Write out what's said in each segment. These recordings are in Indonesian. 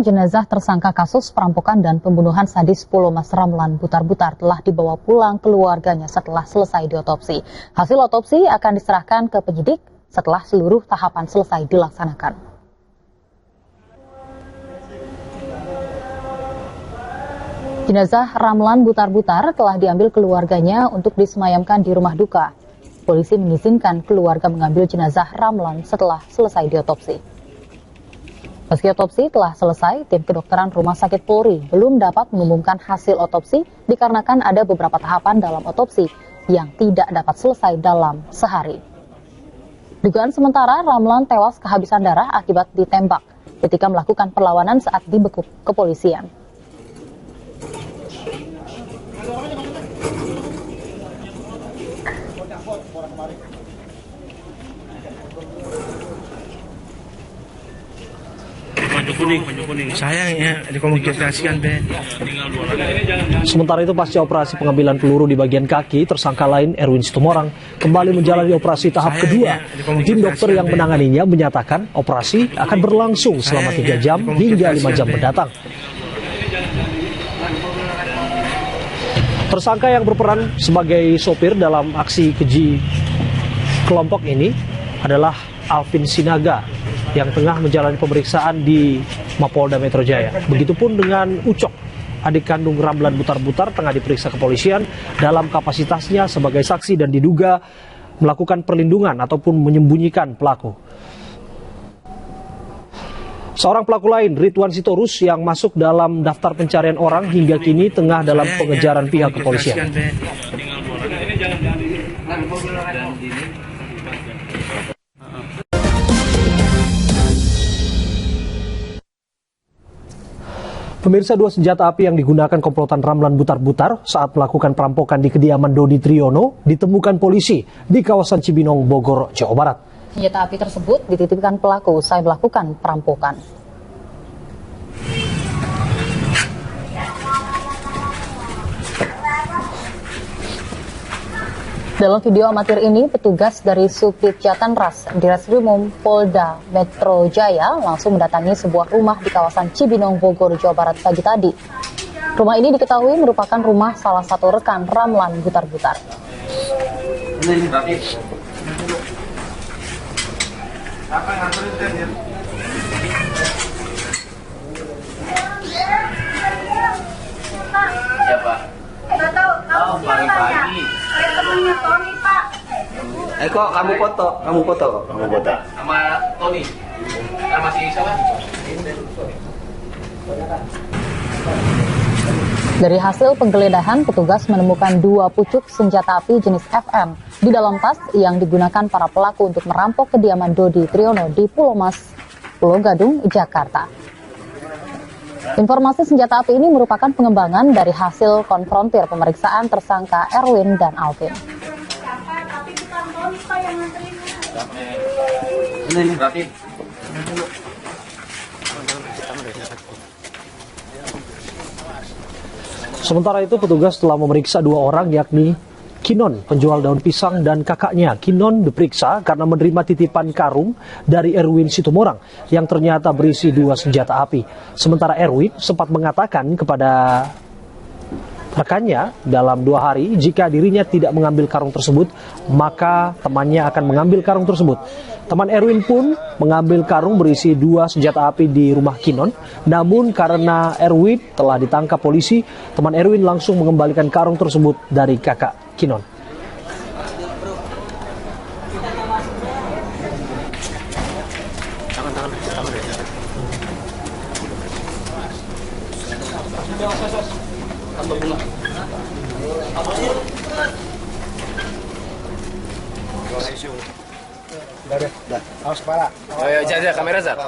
jenazah tersangka kasus perampokan dan pembunuhan sadis Pulomas Ramlan Butar-Butar telah dibawa pulang keluarganya setelah selesai diotopsi. Hasil otopsi akan diserahkan ke penyidik setelah seluruh tahapan selesai dilaksanakan. Jenazah Ramlan Butar-Butar telah diambil keluarganya untuk disemayamkan di rumah duka. Polisi mengizinkan keluarga mengambil jenazah Ramlan setelah selesai diotopsi. Meski otopsi telah selesai, tim kedokteran Rumah Sakit Polri belum dapat mengumumkan hasil otopsi dikarenakan ada beberapa tahapan dalam otopsi yang tidak dapat selesai dalam sehari. Dugaan sementara Ramlan tewas kehabisan darah akibat ditembak ketika melakukan perlawanan saat dibekuk kepolisian. Sayangnya dikomunikasikan be. Sementara itu pasca operasi pengambilan peluru di bagian kaki, tersangka lain Erwin Situmorang kembali menjalani operasi tahap kedua. Tim dokter yang menanganinya menyatakan operasi akan berlangsung selama 3 jam hingga 5 jam mendatang. Tersangka yang berperan sebagai sopir dalam aksi keji kelompok ini adalah Alvin Sinaga yang tengah menjalani pemeriksaan di Mapolda Metro Jaya. Begitupun dengan Ucok, adik kandung Ramlan Butar-Butar, tengah diperiksa kepolisian dalam kapasitasnya sebagai saksi dan diduga melakukan perlindungan ataupun menyembunyikan pelaku. Seorang pelaku lain, Ridwan Sitorus, yang masuk dalam daftar pencarian orang hingga kini tengah dalam pengejaran pihak kepolisian. Pemirsa, 2 senjata api yang digunakan komplotan Ramlan Butar-Butar saat melakukan perampokan di kediaman Dodi Triyono ditemukan polisi di kawasan Cibinong, Bogor, Jawa Barat. Senjata api tersebut dititipkan pelaku usai melakukan perampokan. Dalam video amatir ini, petugas dari Subdit Jatanras Direskrimum Polda Metro Jaya langsung mendatangi sebuah rumah di kawasan Cibinong, Bogor, Jawa Barat pagi tadi. Rumah ini diketahui merupakan rumah salah satu rekan Ramlan Butar-Butar. Siapa? Nggak tahu, kamu pagi-pagi. Saya temennya Tony, Pak. Kok kamu foto? Kamu foto? Sama Tony. Sama si siapa? Dari hasil penggeledahan, petugas menemukan 2 pucuk senjata api jenis FM di dalam tas yang digunakan para pelaku untuk merampok kediaman Dodi Triyono di Pulomas, Pulau Gadung, Jakarta. Informasi senjata api ini merupakan pengembangan dari hasil konfrontir pemeriksaan tersangka Erwin dan Alvin. Sementara itu petugas telah memeriksa 2 orang, yakni Kinon, penjual daun pisang, dan kakaknya. Kinon diperiksa karena menerima titipan karung dari Erwin Situmorang yang ternyata berisi 2 senjata api. Sementara Erwin sempat mengatakan kepada rekannya dalam 2 hari jika dirinya tidak mengambil karung tersebut, maka temannya akan mengambil karung tersebut. Teman Erwin pun mengambil karung berisi 2 senjata api di rumah Kinon. Namun karena Erwin telah ditangkap polisi, teman Erwin langsung mengembalikan karung tersebut dari kakak Kinon. Awas kepala. Ayo, jaga kamera, Zak.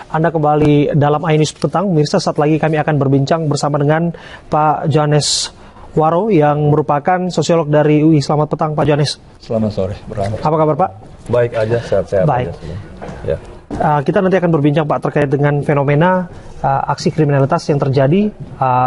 Anda kembali dalam iNews Petang. Pemirsa, saat lagi kami akan berbincang bersama dengan Pak Johannes Waro yang merupakan sosiolog dari UI. Selamat petang, Pak Johannes. Selamat sore, Bram. Apa kabar, Pak? Baik aja, sehat-sehat Baik. aja. Ya. Kita nanti akan berbincang, Pak, terkait dengan fenomena aksi kriminalitas yang terjadi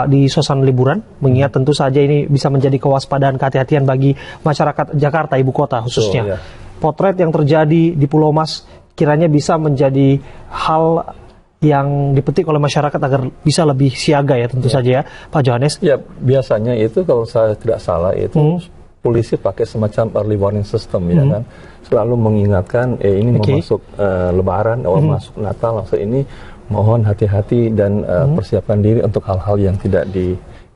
di suasana liburan, mengingat tentu saja ini bisa menjadi kewaspadaan, kehati-hatian bagi masyarakat Jakarta, ibu kota khususnya. Oh, ya. potret yang terjadi di Pulau Mas kiranya bisa menjadi hal yang dipetik oleh masyarakat agar bisa lebih siaga ya tentu saja ya Pak Johannes? Ya, biasanya itu kalau saya tidak salah itu polisi pakai semacam early warning system ya kan, selalu mengingatkan ini mau masuk Lebaran, masuk Natal, maksud ini mohon hati-hati dan persiapkan diri untuk hal-hal yang tidak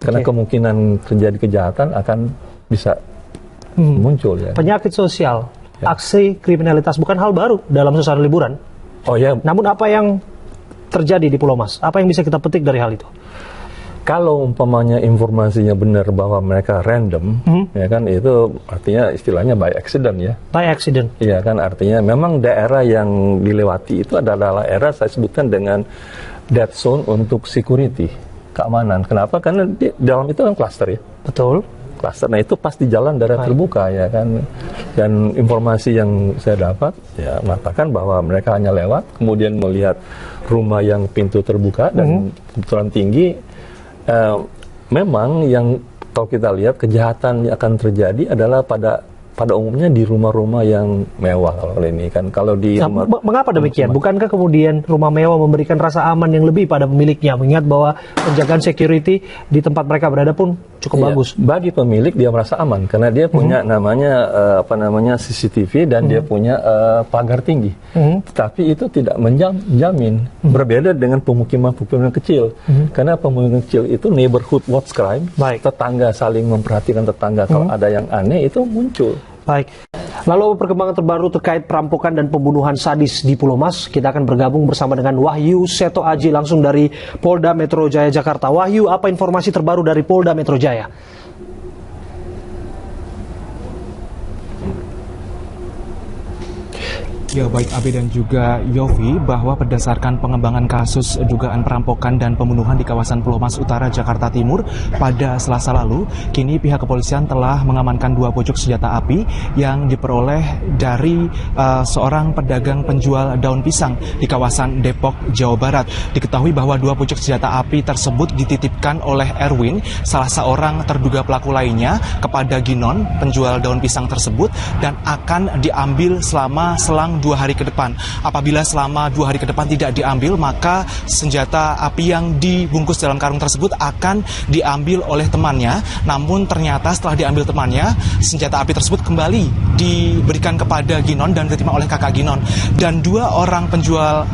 karena kemungkinan terjadi kejahatan akan bisa muncul ya. Penyakit sosial, aksi kriminalitas bukan hal baru dalam suasana liburan. Oh ya. Namun apa yang terjadi di Pulau Mas? Apa yang bisa kita petik dari hal itu? Kalau umpamanya informasinya benar bahwa mereka random, ya kan itu artinya istilahnya by accident ya. By accident. Iya kan, artinya memang daerah yang dilewati itu adalah daerah saya sebutkan dengan dead zone untuk security, keamanan. Kenapa? Karena di dalam itu kan cluster ya. Betul. Cluster. Nah itu pasti jalan daerah terbuka ya kan. Dan informasi yang saya dapat ya mengatakan bahwa mereka hanya lewat, kemudian melihat rumah yang pintu terbuka dan kebetulan tinggi. Memang yang kalau kita lihat kejahatan yang akan terjadi adalah pada umumnya di rumah-rumah yang mewah kalau ini kan. Kalau di mengapa demikian? Bukankah kemudian rumah mewah memberikan rasa aman yang lebih pada pemiliknya? Mengingat bahwa penjagaan security di tempat mereka berada pun cukup bagus. Bagi pemilik dia merasa aman karena dia punya namanya CCTV dan dia punya pagar tinggi. Tetapi itu tidak menjamin. Berbeda dengan pemukiman kecil. Karena pemukiman kecil itu neighborhood watch crime. Tetangga saling memperhatikan tetangga. Kalau ada yang aneh itu muncul. Baik. Lalu perkembangan terbaru terkait perampokan dan pembunuhan sadis di Pulau Mas. Kita akan bergabung bersama dengan Wahyu Seto Aji langsung dari Polda Metro Jaya Jakarta. Wahyu, apa informasi terbaru dari Polda Metro Jaya? Ya baik Abe dan juga Yofi, bahwa berdasarkan pengembangan kasus dugaan perampokan dan pembunuhan di kawasan Pulau Mas Utara, Jakarta Timur pada Selasa lalu, kini pihak kepolisian telah mengamankan 2 pucuk senjata api yang diperoleh dari seorang pedagang penjual daun pisang di kawasan Depok, Jawa Barat. Diketahui bahwa 2 pucuk senjata api tersebut dititipkan oleh Erwin, salah seorang terduga pelaku lainnya, kepada Ginon, penjual daun pisang tersebut, dan akan diambil selang 2 hari ke depan. Apabila selama 2 hari ke depan tidak diambil, maka senjata api yang dibungkus dalam karung tersebut akan diambil oleh temannya. Namun ternyata setelah diambil temannya, senjata api tersebut kembali diberikan kepada Ginon dan diterima oleh kakak Ginon. Dan 2 orang penjual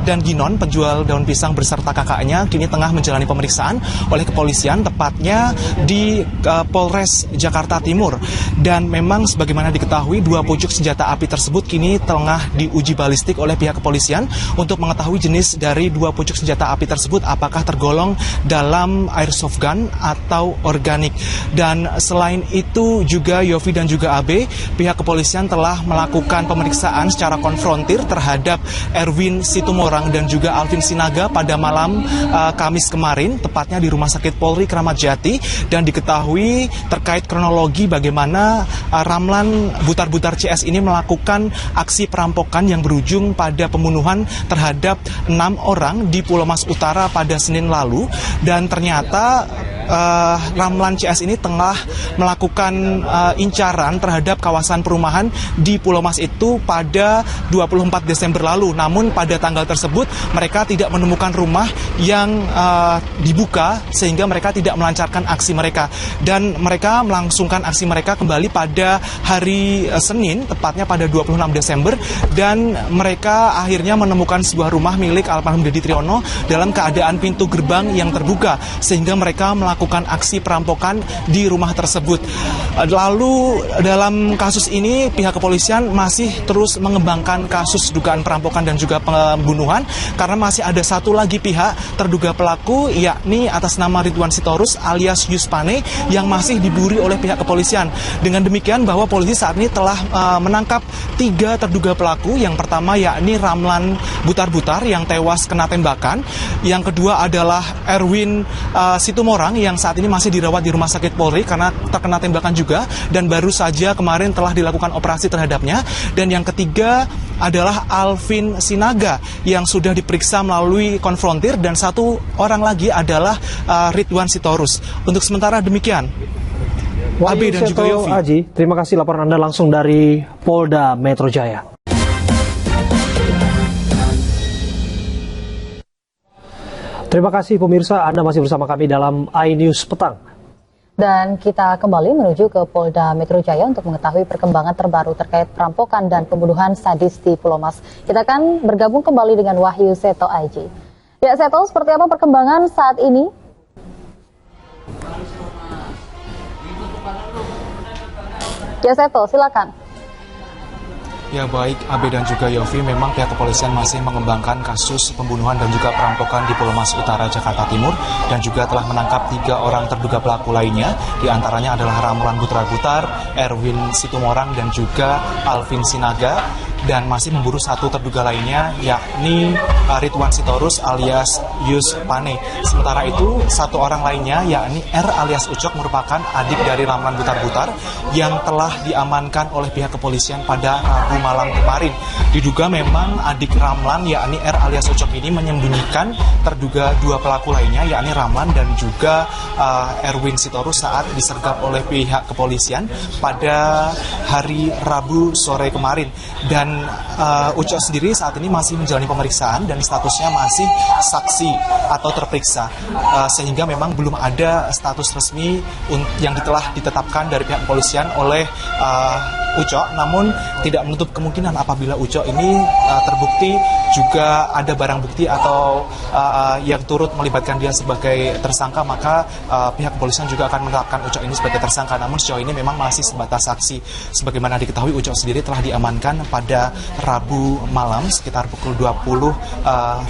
dan Ginon, penjual daun pisang beserta kakaknya, kini tengah menjalani pemeriksaan oleh kepolisian, tepatnya di Polres Jakarta Timur. Dan memang sebagaimana diketahui, 2 pucuk senjata api tersebut kini tengah diuji balistik oleh pihak kepolisian untuk mengetahui jenis dari 2 pucuk senjata api tersebut, apakah tergolong dalam airsoft gun atau organik. Dan selain itu juga Yofi dan juga AB, pihak kepolisian telah melakukan pemeriksaan secara konfrontir terhadap Erwin Situmorang dan juga Alvin Sinaga pada malam Kamis kemarin, tepatnya di Rumah Sakit Polri Kramat Jati. Dan diketahui terkait kronologi bagaimana Ramlan Butar-Butar CS ini melakukan aksi perampokan yang berujung pada pembunuhan terhadap 6 orang di Pulau Mas Utara pada Senin lalu. Dan ternyata Ramlan CS ini tengah melakukan incaran terhadap kawasan perumahan di Pulau Mas itu pada 24 Desember lalu. Namun pada tanggal tersebut mereka tidak menemukan rumah yang dibuka, sehingga mereka tidak melancarkan aksi mereka. Dan mereka melangsungkan aksi mereka kembali pada hari Senin, tepatnya pada 26 Desember. Dan mereka akhirnya menemukan sebuah rumah milik almarhum Dedi Triyono dalam keadaan pintu gerbang yang terbuka, sehingga mereka melakukan aksi perampokan di rumah tersebut. Lalu dalam kasus ini pihak kepolisian masih terus mengembangkan kasus dugaan perampokan dan juga pembunuhan, karena masih ada satu lagi pihak terduga pelaku, yakni atas nama Ridwan Sitorus alias Yuspane, yang masih diburu oleh pihak kepolisian. Dengan demikian bahwa polisi saat ini telah menangkap 3 terduga pelaku. Yang pertama yakni Ramlan Butar-Butar yang tewas kena tembakan. Yang kedua adalah Erwin Situmorang yang saat ini masih dirawat di Rumah Sakit Polri karena terkena tembakan juga, dan baru saja kemarin telah dilakukan operasi terhadapnya. Dan yang ketiga adalah Alvin Sinaga yang sudah diperiksa melalui konfrontir, dan 1 orang lagi adalah Ridwan Sitorus. Untuk sementara demikian. Abe dan juga Yofi. Aji, terima kasih laporan Anda langsung dari Polda Metro Jaya. Terima kasih pemirsa, Anda masih bersama kami dalam iNews Petang. Dan kita kembali menuju ke Polda Metro Jaya untuk mengetahui perkembangan terbaru terkait perampokan dan pembunuhan sadis di Pulau Mas. Kita akan bergabung kembali dengan Wahyu Seto Aji. Ya Seto, seperti apa perkembangan saat ini? Ya Seto, silakan. Ya baik, Abe dan juga Yofi, memang pihak kepolisian masih mengembangkan kasus pembunuhan dan juga perampokan di Pulau Mas Utara, Jakarta Timur, dan juga telah menangkap 3 orang terduga pelaku lainnya. Di antaranya adalah Ramlan Butar-Butar, Erwin Situmorang, dan juga Alvin Sinaga. Dan masih memburu 1 terduga lainnya, yakni Ridwan Sitorus alias Yus Pane. Sementara itu, 1 orang lainnya, yakni R alias Ucok, merupakan adik dari Ramlan Butar-Butar yang telah diamankan oleh pihak kepolisian pada Rabu malam kemarin. Diduga memang adik Ramlan, yakni R alias Ucok ini menyembunyikan terduga 2 pelaku lainnya, yakni Ramlan dan juga Erwin Sitorus saat disergap oleh pihak kepolisian pada hari Rabu sore kemarin. Dan Ucok sendiri saat ini masih menjalani pemeriksaan dan statusnya masih saksi atau terperiksa, sehingga memang belum ada status resmi yang telah ditetapkan dari pihak kepolisian oleh Ucok. Namun tidak menutup kemungkinan apabila Ucok ini terbukti juga ada barang bukti atau yang turut melibatkan dia sebagai tersangka, maka pihak kepolisian juga akan menetapkan Ucok ini sebagai tersangka. Namun sejauh ini memang masih sebatas saksi. Sebagaimana diketahui, Ucok sendiri telah diamankan pada Rabu malam sekitar pukul 20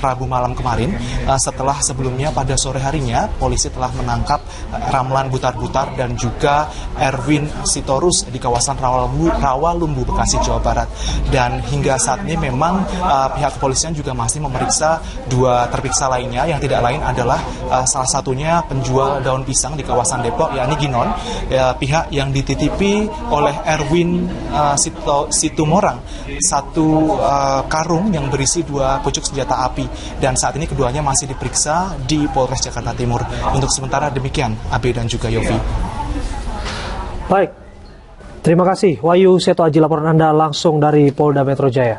Rabu malam kemarin, setelah sebelumnya pada sore harinya polisi telah menangkap Ramlan Butar-Butar dan juga Erwin Sitorus di kawasan Rawalumbu, Bekasi, Jawa Barat. Dan hingga saat ini memang pihak kepolisian juga masih memeriksa 2 terperiksa lainnya, yang tidak lain adalah salah satunya penjual daun pisang di kawasan Depok, yakni Ginon, pihak yang dititipi oleh Erwin Situmorang 1 karung yang berisi 2 pucuk senjata api, dan saat ini keduanya masih diperiksa di Polres Jakarta Timur. Untuk sementara demikian, Abe dan juga Yofi. Baik, terima kasih Wahyu Seto Aji, laporan Anda langsung dari Polda Metro Jaya.